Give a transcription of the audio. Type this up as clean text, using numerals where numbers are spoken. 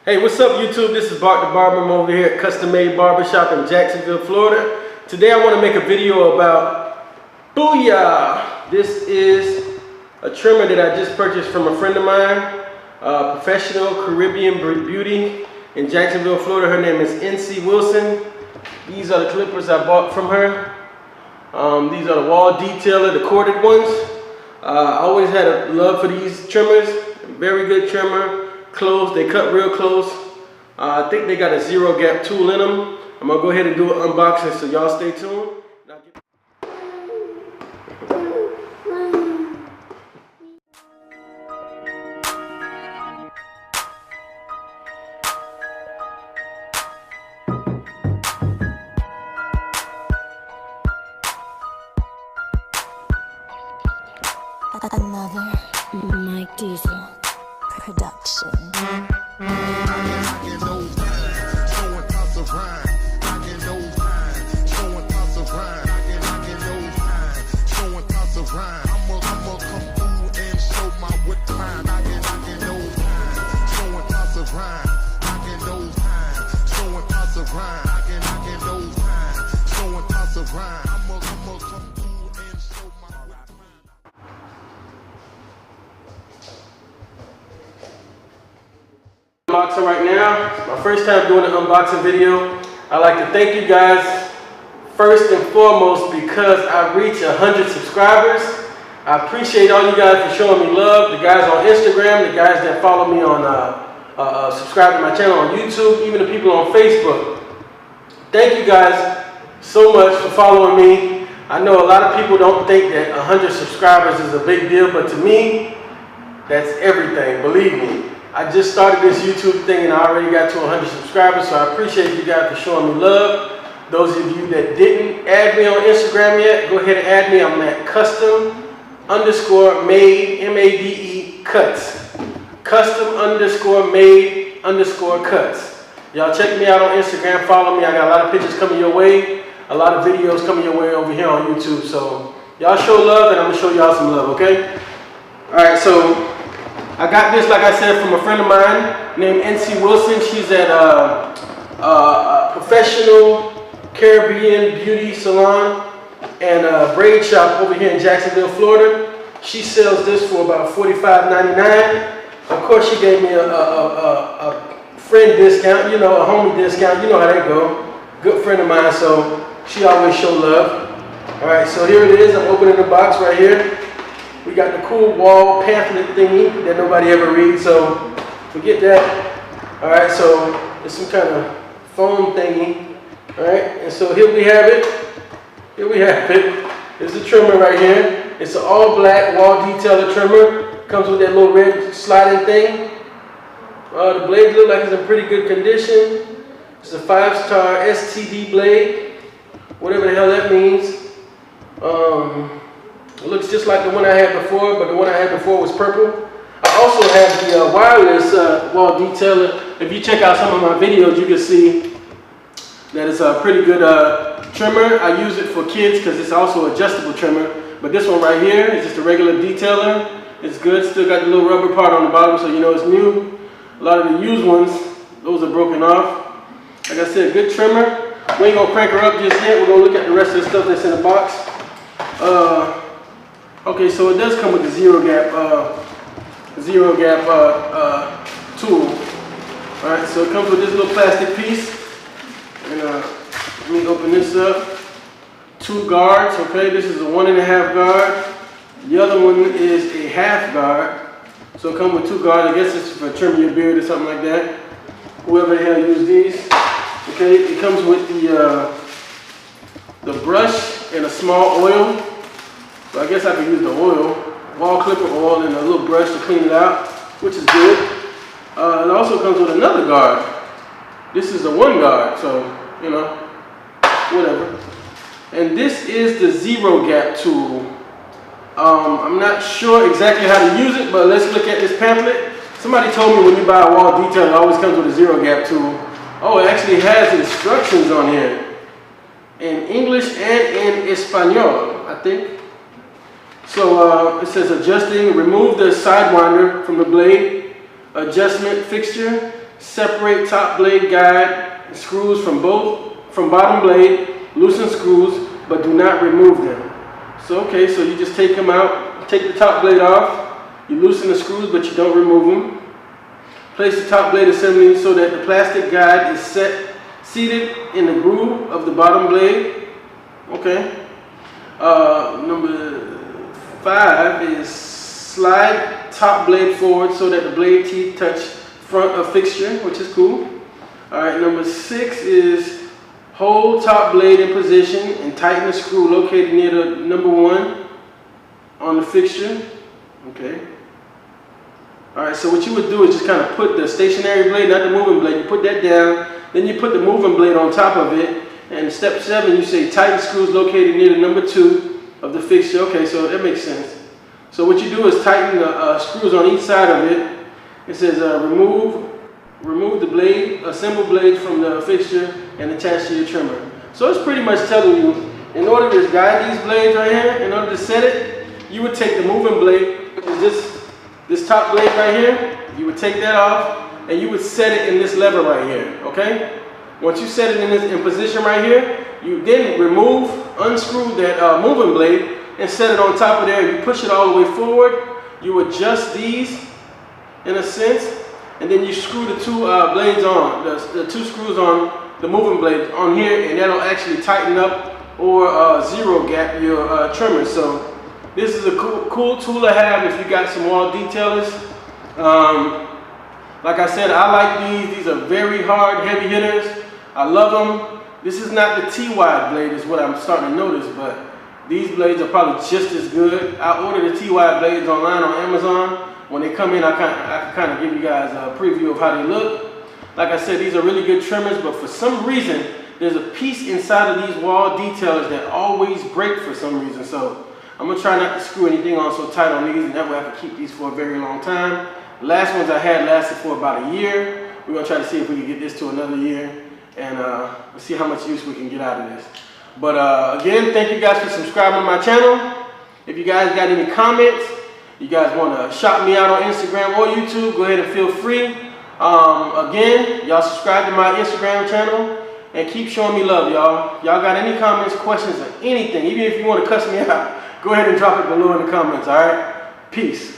Hey, what's up YouTube? This is Barber. I'm over here at Custom Made Barbershop in Jacksonville, Florida. Today I want to make a video about Booyah! This is a trimmer that I just purchased from a friend of mine, professional Caribbean beauty in Jacksonville, Florida. Her name is NC Wilson. These are the clippers I bought from her. These are the Wahl detailer, the corded ones. I always had a love for these trimmers. Very good trimmer. Close, they cut real close. I think they got a zero gap tool in them. I'm gonna go ahead and do an unboxing, so y'all stay tuned. Another Mike Diesel production. Unboxing right now. It's my first time doing an unboxing video. I'd like to thank you guys first and foremost because I reached 100 subscribers. I appreciate all you guys for showing me love. The guys on Instagram, the guys that follow me on subscribe to my channel on YouTube, even the people on Facebook. Thank you guys so much for following me. I know a lot of people don't think that 100 subscribers is a big deal, but to me, that's everything, believe me. I just started this YouTube thing and I already got to 100 subscribers, so I appreciate you guys for showing me love. Those of you that didn't add me on Instagram yet, go ahead and add me. I'm at custom_made, M-A-D-E, cuts. Custom_made_ cuts. Y'all check me out on Instagram, follow me. I got a lot of pictures coming your way, a lot of videos coming your way over here on YouTube. So y'all show love and I'm gonna show y'all some love, okay? All right, so I got this, like I said, from a friend of mine named NC Wilson. She's at a professional Caribbean beauty salon and a braid shop over here in Jacksonville, Florida. She sells this for about $45.99. Of course, she gave me a friend discount, you know, a homie discount. You know how that go. Good friend of mine, so she always show love. All right, so here it is. I'm opening the box right here. We got the cool Wahl pamphlet thingy that nobody ever reads, so forget that. All right, so it's some kind of foam thingy. All right, and so here we have it. Here we have it. There's the trimmer right here. It's an all black Wahl detailer trimmer. Comes with that little red sliding thing. The blades look like it's in pretty good condition. It's a 5-star STD blade, whatever the hell that means. It looks just like the one I had before, but the one I had before was purple. I also have the wireless Wahl detailer. If you check out some of my videos, you can see that it's a pretty good trimmer. I use it for kids because it's also adjustable trimmer. But this one right here is just a regular detailer. It's good. Still got the little rubber part on the bottom, so you know it's new. A lot of the used ones, those are broken off. Like I said, good trimmer. We ain't gonna crank her up just yet. We're gonna look at the rest of the stuff that's in the box. Okay, so it does come with the zero gap tool. All right, so it comes with this little plastic piece. And let me open this up. 2 guards. Okay, this is a 1.5 guard. The other one is a half guard. So it comes with 2 guards. I guess it's for trimming your beard or something like that. Whoever the hell used these. Okay, it comes with the brush and a small oil. So I guess I could use the oil, Wahl clipper oil, and a little brush to clean it out, which is good. It also comes with another guard. This is a 1 guard, so, you know, whatever. And this is the zero gap tool. I'm not sure exactly how to use it, but let's look at this pamphlet. Somebody told me when you buy a Wahl detailer, it always comes with a zero gap tool. Oh, it actually has instructions on here in English and in Espanol, I think. So it says adjusting, remove the sidewinder from the blade, adjustment fixture, Separate top blade guide screws from bottom blade. Loosen screws, but do not remove them. So okay, so you just take them out, take the top blade off. You loosen the screws, but you don't remove them. Place the top blade assembly so that the plastic guide is seated in the groove of the bottom blade. Okay. Number 5 is slide top blade forward so that the blade teeth touch front of fixture, which is cool. Alright, number 6 is hold top blade in position and tighten the screw located near the number 1 on the fixture. Okay. Alright, so what you would do is just kind of put the stationary blade, not the moving blade, you put that down, then you put the moving blade on top of it, and step 7 you say tighten screws located near the number 2 of the fixture. Okay, so that makes sense. So what you do is tighten the screws on each side of it. It says remove the blade, assemble blades from the fixture and attach to your trimmer. So it's pretty much telling you, in order to guide these blades right here, in order to set it, you would take the moving blade, which is this top blade right here, you would take that off and you would set it in this lever right here, okay? Once you set it in position right here, you then unscrew that moving blade and set it on top of there. You push it all the way forward, you adjust these in a sense, and then you screw the 2 blades on, the 2 screws on the moving blade on here, and that'll actually tighten up or zero gap your trimmer. So this is a cool tool to have if you got some Wahl detailers. Like I said, I like these. These are very hard, heavy hitters. I love them. This is not the T-wide blade is what I'm starting to notice, but these blades are probably just as good. I ordered the T-wide blades online on Amazon. When they come in, I can kind of give you guys a preview of how they look. Like I said, these are really good trimmers, but for some reason, there's a piece inside of these Wahl detailers that always break for some reason. So I'm going to try not to screw anything on so tight on these, and that way I can keep these for a very long time. The last ones I had lasted for about a year. We're going to try to see if we can get this to another year, and we'll see how much use we can get out of this. But again, thank you guys for subscribing to my channel. If you guys got any comments, you guys want to shout me out on Instagram or YouTube, go ahead and feel free. Again, y'all subscribe to my Instagram channel and keep showing me love, y'all. Y'all got any comments, questions, or anything, even if you want to cuss me out, go ahead and drop it below in the comments, all right? Peace.